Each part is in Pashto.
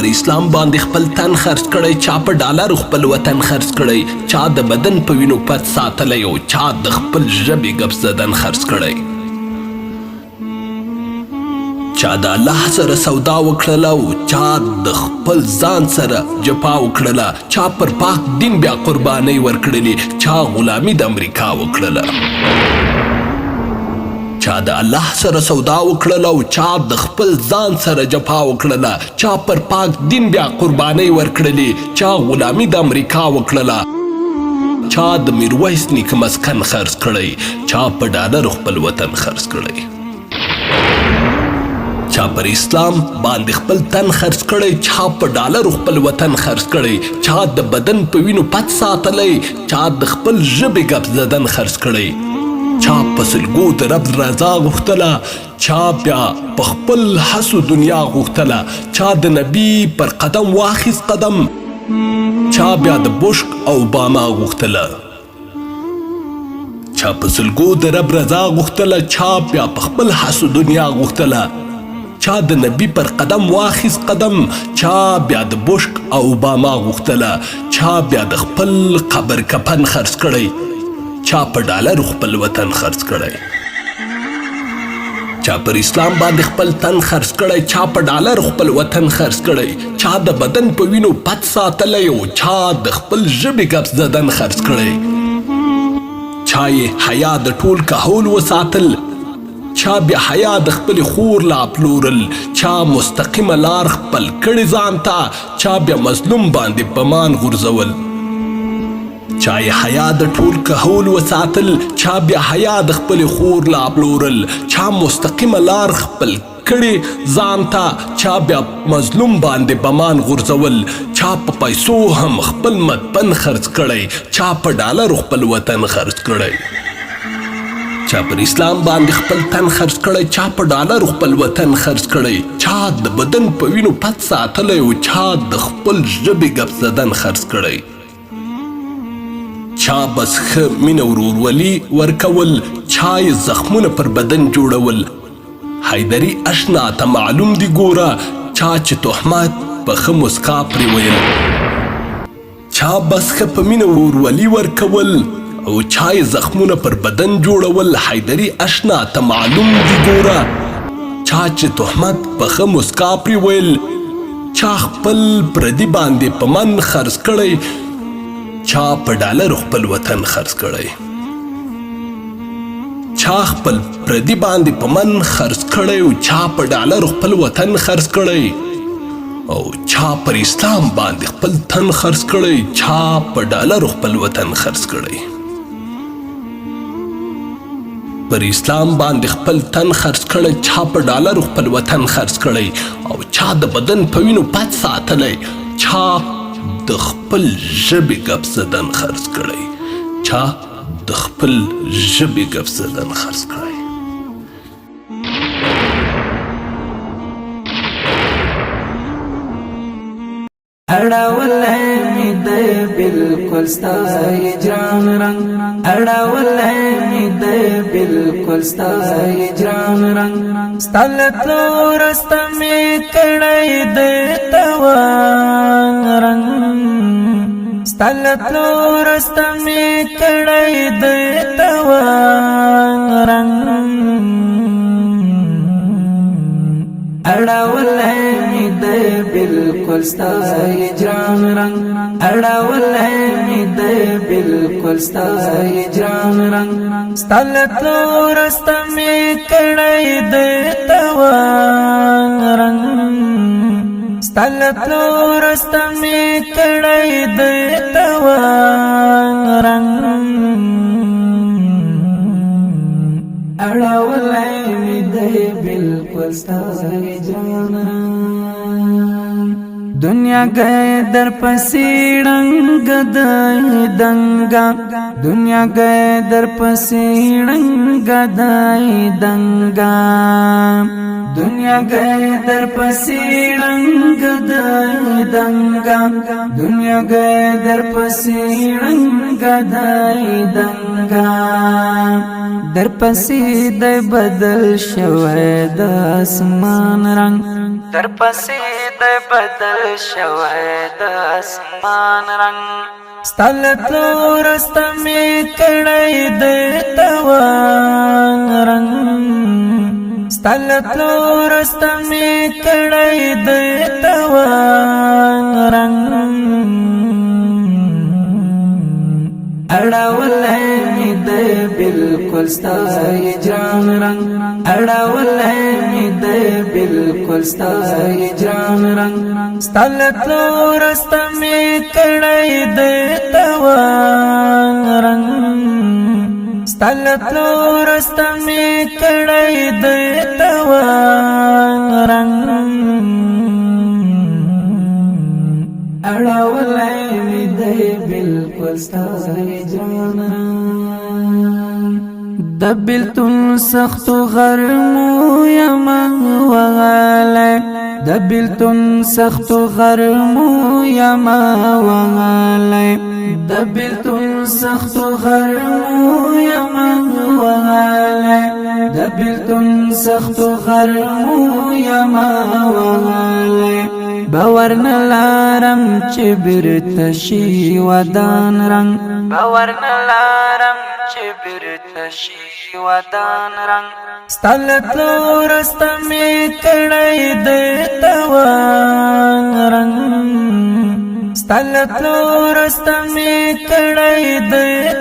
پر اسلام باندې خپل تن خرڅ کړی، چا په ډالر خپل وطن خرڅ کړی، چا د بدن په وینو پت ساتلی او چا د خپل ژبې ګپ زدن خرڅ کړی. چا د الله سره سودا وکړله او چا د خپل ځان سره جفا وکړله، چا پر پاک دین بیا قربانۍ ورکړلې، چا غلامي د امریکا وکړله. چا د الله سره سودا وکړله او چا د خپل ځان سره جفا وکړله، چا پر پاک دین بیا قربانۍ ورکړلې، چا غلامي د امریکا وکړله، چا د میرویس نیکه مسکن خرڅ کړی، چا په ډالر خپل وطن خرڅ کړی. چا پر اسلام باندې خپل تن خرڅ کړی، چا په ډالر خپل وطن خرڅ کړی، چا د بدن په وینو پت ساتلی، چا د خپل ژبې ګپ زدن خرڅ کړی، چا په سلګو د رب رضا غوښتله، چا بیا په خپل حسو دنیا غوښتله، چا د نبی پر قدم واخیست قدم، چا بیا د بوش او اوباما غوښتله. چا په سلګو د رب رضا غوښتله، چا بیا په خپل حسو دنیا غوښتله، چا د نبی پر قدم واخیست قدم، چا بیا د بوش او اوباما غوښتله، چا بیا د خپل قبر کفن خرڅ کړی، چا په ډالر خپل وطن خرڅ کړی. چا پر اسلام باندې خپل تن خرڅ کړی، چا په ډالر خپل وطن خرڅ کړی، چا د بدن په وینو پت ساتلی او چا د خپل ژبې ګپ زدن خرڅ کړی. چا یې حیا د ټول کهول وساتل، چا بیا حیا د خپل خور لا پلورل، چا مستقیمه لار خپل کړي ځان ته، چا بیا مظلوم باندې بمان غورځول. چا یې حیا د ټول کهول وساتل، چا بیا حیا د خپل خور لا پلورل، چا مستقیمه لار خپل کړي ځان ته، چا بیا مظلوم باندې بمان غورځول، چا په پیسو هم خپل مدفن خرڅ کړی، چا په ډالر خپل وطن خرڅ کړی. چا پر اسلام باندې خپل تن خرڅ کړی، چا په ډالر خپل وطن خرڅ کړی، چا د بدن په وینو پت ساتلی او چا د خپل ژبې ګپ زدن خرڅ کړی. چا بس ښه مینه ورورولي ورکول، چا یې زخمونه پر بدن جوړول. حیدري اشنا ته معلوم دی ګوره، چا چې تهمت په ښه مسکا پرې ویل. چا بس ښه په مینه ورورولي ورکول او چا یې زخمونه پر بدن جوړول. حیدري اشنا ته معلوم دی ګوره، چا چې تهمت په ښه مسکا پرې ویل. چا خپل پردي باندې په من خرڅ کړی، چا په ډالر خپل وطن خرڅ کړی. چا خپل پردي باندې په من خرڅ کړی او چا په ډالر خپل وطن خرڅ کړی، او چا پر اسلام باندې خپل تن خرڅ کړی، چا په ډالر خپل وطن خرڅ کړی. پر اسلام باندې خپل تن خرڅ کړی، چا په ډالر خپل وطن خرڅ کړی، او چا د بدن په وینو پت ساتلی، چا د خپل ژبې ګپ زدن خرڅ کړی، چا د خپل ژبې ګپ زدن خرڅ کړی. اړولی مې دی بلکل ستا هجران رنګ، اړولی مې دی بلکل ستا هجران رنګ، ستا له تلو وروسته مې کړی دی توان رنګ، ستا له تلو وروسته مې کړی دی توان رنګ. اړولی مې دی بلکل ستا هجران رنګ، اړولی مې دی بلکل ستا هجران رنګ، ستا له تلو وروسته مې کړی دی توان رنګ، ستا له تلو وروسته مې کړی دی توان رنګ. اړولی مې دی بلکل ستا هجران رنګ، دنیا گئے در پسی ړنګ دای دنګا، دنیا گئے در پسی ړنګ دای دنګا، دنیا گئے در پسی ړنګ دای دنګا، دنیا گئے در پسی ړنګ دای دنګا، در پسی د بدل شوی د اسمان رنګ، در پسی د بدل شوی د اسمان رنگ ستلتلو رستمی کڑی د توان رنگ ستلتلو رستمی کڑی د توان رنگ اڑاولی می د بالکل ستا هجران رنگ اڑاولی می د بالکل ستا هجران رنگ ستلتلو رستمی کڑی د توان رنگ ستلتلو رستمی کڑی د توان رنگ اڑاولی می د بالکل ستا هجران د بیلتون سخت غرمو یما وغالی د بیلتون سخت غرمو یما وغالی د بیلتون سخت غرمو یما وغالی د بیلتون سخت غرمو یما وغالی باور نلارم چې بیرته شي ودان رنگ باور نلارم چې بیرته شي ودان رنگ ستلتلو رستمی کړی د توان رنگ ستلتلو رستمی کړی د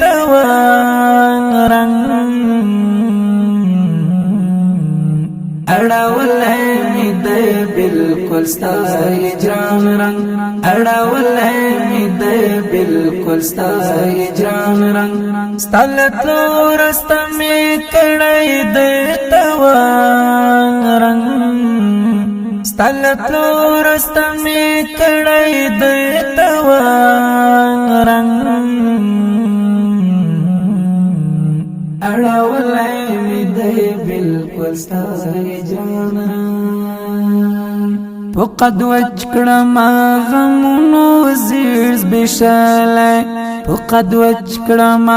توان رنگ اڑاولی می د بالکل ستا هجران رنگ اڑاولی می د بالکل ستا هجران رنگ ستلتلو رستمی کڑی د توان رنگ ستلتلو رستمی کڑی د توان رنگ اڑاولی می د بالکل ستا هجران فقد وجکړم غمونو زیر بشاله فقد وجکړم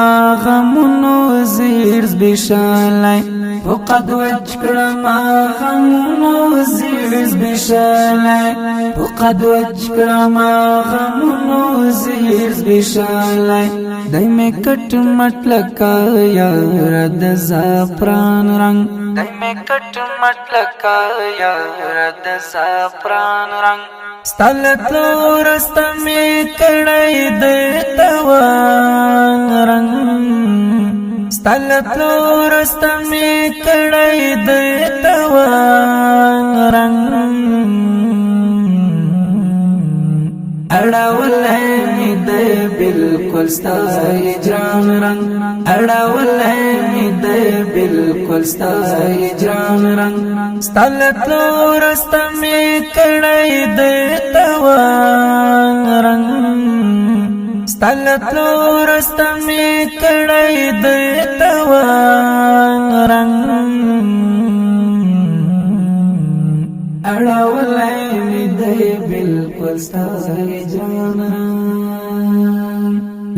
غمونو زیر بشاله فقد وجکړم غمونو زیر بشاله فقد وجکړم غمونو زیر بشاله دایمه کټ مټلکا یار د زعفران رنگ دایمه کټ مټلکا یار د زعفران رنگ ستلتلو رستمی کړی د توان رنگ ستلتلو رستمی کړی د توان رنگ اڑاولی می د بالکل ستا هجران رنگ اڑاولی می د بالکل ستا هجران رنگ ستلتلو رستمی کړی د توان رنگ ستلتلو رستمی کړی د توان رنگ اڑاولی می د بالکل ستا هجران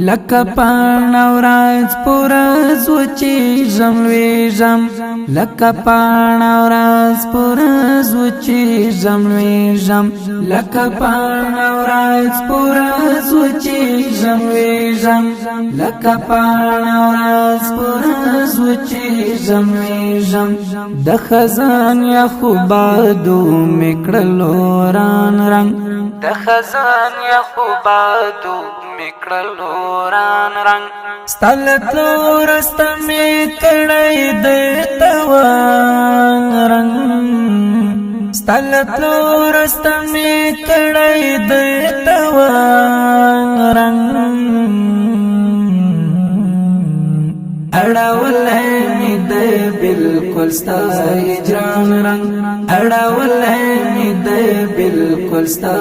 لکه پاڼه ورځ پورز وچیږم لویږم لکه پاڼه ورځ پورز وچیږم لویږم لکه پاڼه ورځ پورز وچیږم لویږم لکه پاڼه ورځ پورز وچیږم لویږم د خزان یخو بادو می کړلو ران رنگ د خزان یخو بادو می کړلو ران رنگ ستلتلو رستمی کړی د توان رنگ ستلتلو رستمی کړی د توان رنگ اڑاولی می د بالکل ستا هجران رنگ اڑاولی می د بالکل ستا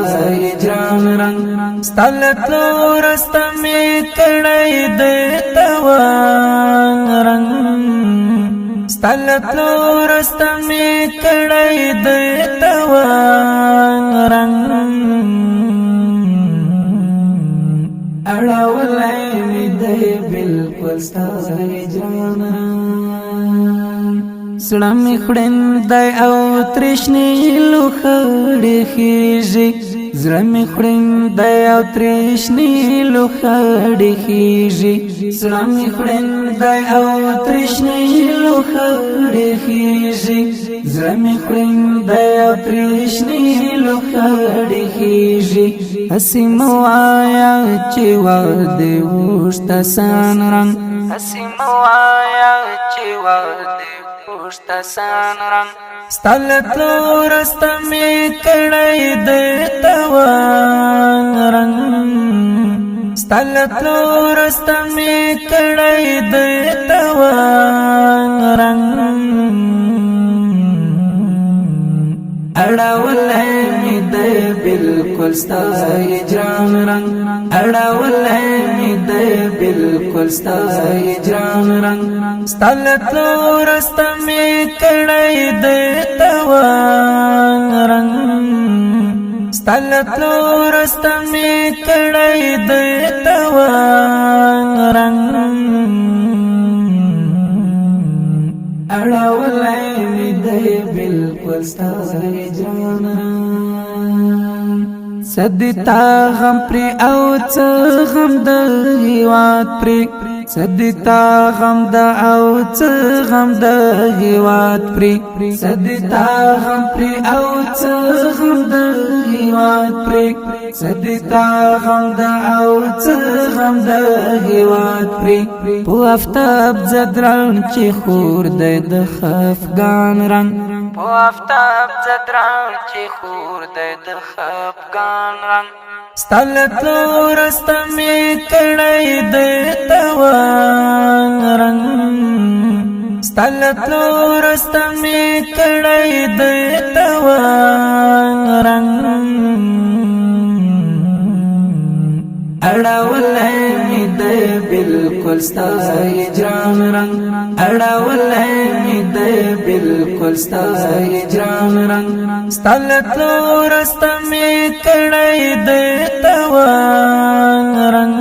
هجران رنگ ستلتلو رستمی کړی د توان رنگ ستلتلو رستمی کړی د توان رنگ اڑاولی می د بالکل ستا هجران زړه مې خوړندی او ترشنې لوخړې خیږي زړه مې خوړندی او ترشنې لوخړې خیږي زړه مې خوړندی او ترشنې لوخړې خیږي زړه مې خوړندی او ترشنې لوخړې خیږي هسې مه وایه چې واده اوښته سان رنګ هسې مه وایه چې واده اوښته سان رنګ ستا له تلو رسته مې کړی د توان رنګ ستا له تلو رسته مې کړی د توان رنګ اړولی مې دی بلکل ستا هجران رنګ اړولی مې دی بلکل ستا هجران رنګ ستا له تلو رسته مې کړی د توان رنګ ستا له تلو رسته مې کړی د توان رنګ اړولی مې دی بلکل ستا هجران څه د تا غم پرې او څه غم د هېواد پرې څه د تا غم د او څه غم د هېواد پرې څه د تا غم پرې او څه غم د هېواد پرې څه د تا غم د او څه غم د هېواد پرې په آفتاب زدران چې خور دی د خفګان رنګ په آفتاب زدران چې خور دی د خفګان رنګ ستا له تلو رسته مې کړی د توان رنګ ستا له تلو رسته مې کړی د توان رنګ اړولی مې دی بلکل ستا هجران رنګ اړولی مې دی بلکل ستا هجران رنګ ستا له تلو رسته مې کړی د توان رنګ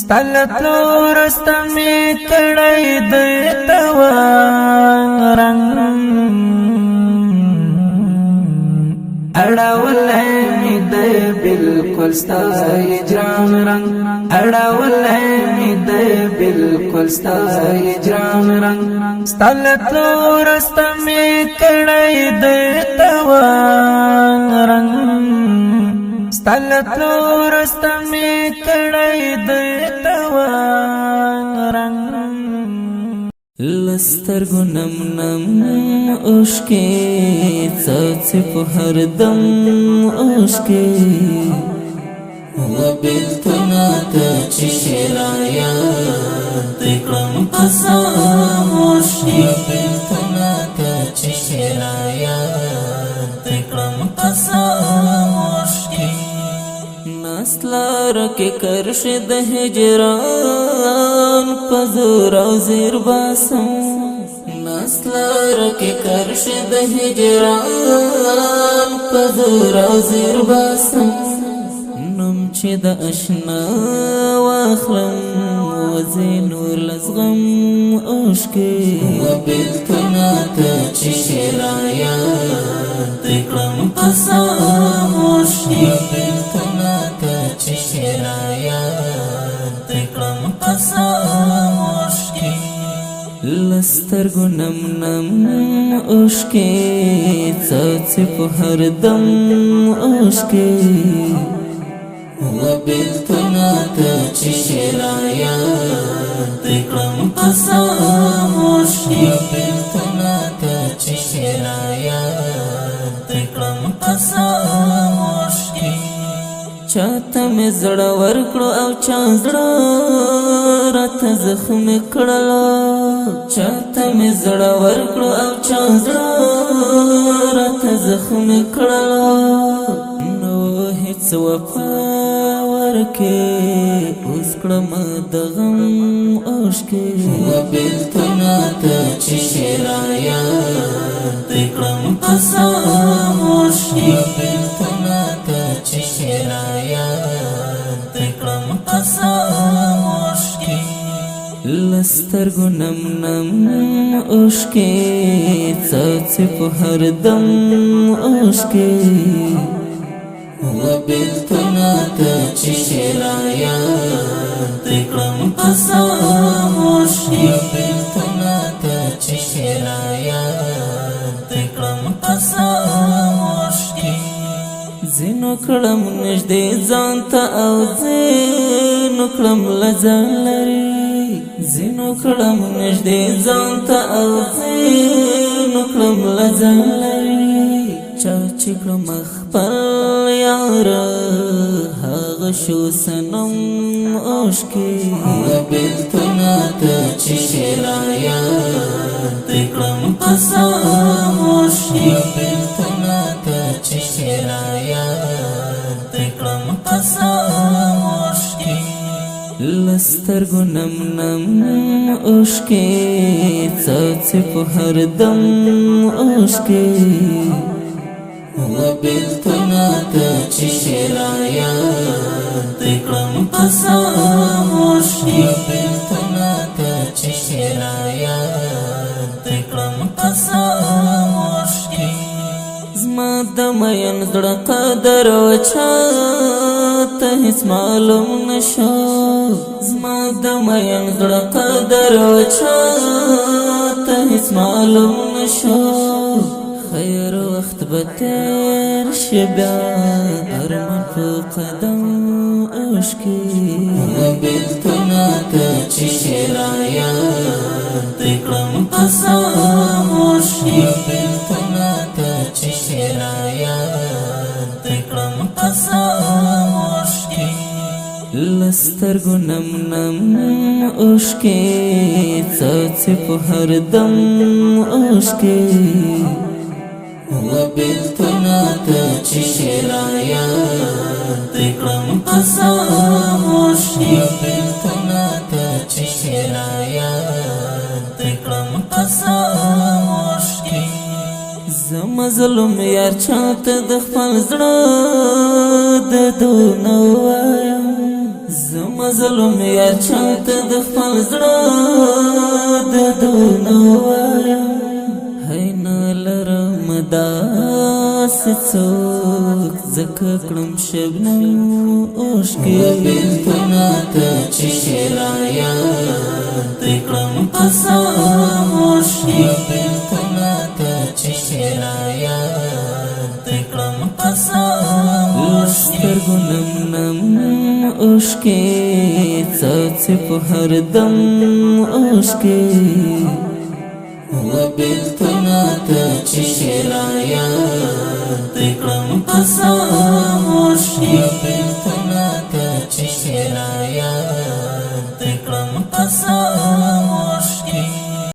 ستا له تلو رسته مې کړی د توان رنګ اړولی مې دی بلکل ستا هجران رنګ اړولی مې دی بلکل ستا هجران رنګ ستا له تلو رسته مې کړی د توان رنګ ستا له تلو رسته مې کړی د توان رنګ لسترګو نم نم اوښکې څاڅي په هر دم اوښکې و بېلتون ته چې شرایط کړم قسم اوښکې بېلتون ته چې شرایط کړم قسم اوښکې نسلار کې کرښې د هجران په زور او زیر باسم نسلار کې کرښې د هجران په زور او زیر باسم نوم چې د اشنا واخلم وځي نور لزغم اوښکې و بېلتون ته چې شرایط کړم قسم اوښکې بېلتون ته چې شرایط کړم قسم اوښکې لسترګو نم نم اوښکې څاڅي په هر دم اوښکې و بېلتون ته چې شرایط کړم قسم اوښکې بېلتون ته چې شرایط کړم قسم اوښکې چاته مې زړه ورکړو او چا زړه راته زخم کړلو چاته مې زړه ورکړو او چا زړه راته زخم کړلو نو هیڅ وفا ورکې اوس کړم د غم اوښکې و بېلتون ته چې شرایط کړم قسم اوښکې بېلتون ته چې شرایط کړم قسم اوښکې لسترګو نم نم اوښکې څاڅي په هر دم اوښکې وبېلتون ته چې شرایط کړم قسم اوښکې وبېلتون ته چې شرایط کړم قسم اوښکې ځینو کړم نږدې ځان ته او ځینو کړم له ځان لرې ځینو کړم نږدې ځان ته او ځینو کړم له ځان لرې چا چې کړم خپل یاره هغه شو صنم اوښکې وبېلتون ته چې شرایط کړم قسم اوښکې وبېلتون ته چې شرایط کړم قسم اوښکې لسترګو نم نم اوښکې څاڅي په هر دم اوښکې وبېلتون ته چې شرایط کړم قسم اوښکې وبېلتون ته چې شرایط کړم قسم اوښکې زما د مین زړه قدر چاته هیڅ معلوم نشو زما د مین زړه قدر چاته هیڅ معلوم نشو خیر وخت به تیر شي بیا ارمان په قدم اوښکې وبېلتون ته چې شرایط کړم قسم اوښکې وبېلتون ته چې شرایط کړم قسم اوښکې لسترګو نم نم اوښکې څاڅي په هر دم اوښکې وبېلتون ته چې شرایط کړم قسم اوښکې وبېلتون ته چې شرایط کړم قسم اوښکې زما ظلم یار چاته د خپل زړه د دونه وایم زما ظلم یار چاته د خپل زړه د دونه وایم هی نه لرم داسې څوک ځکه کړم شبنم اوښکې وبېلتون ته چې شرایط کړم قسم اوښکې وبېلتون ته چې شرایط کړم قسم لسترګو نم نم اوښکې څاڅي په هر دم اوښکې وبېلتون ته چې شرایط کړم قسم اوښکې وبېلتون ته چې شرایط کړم قسم اوښکې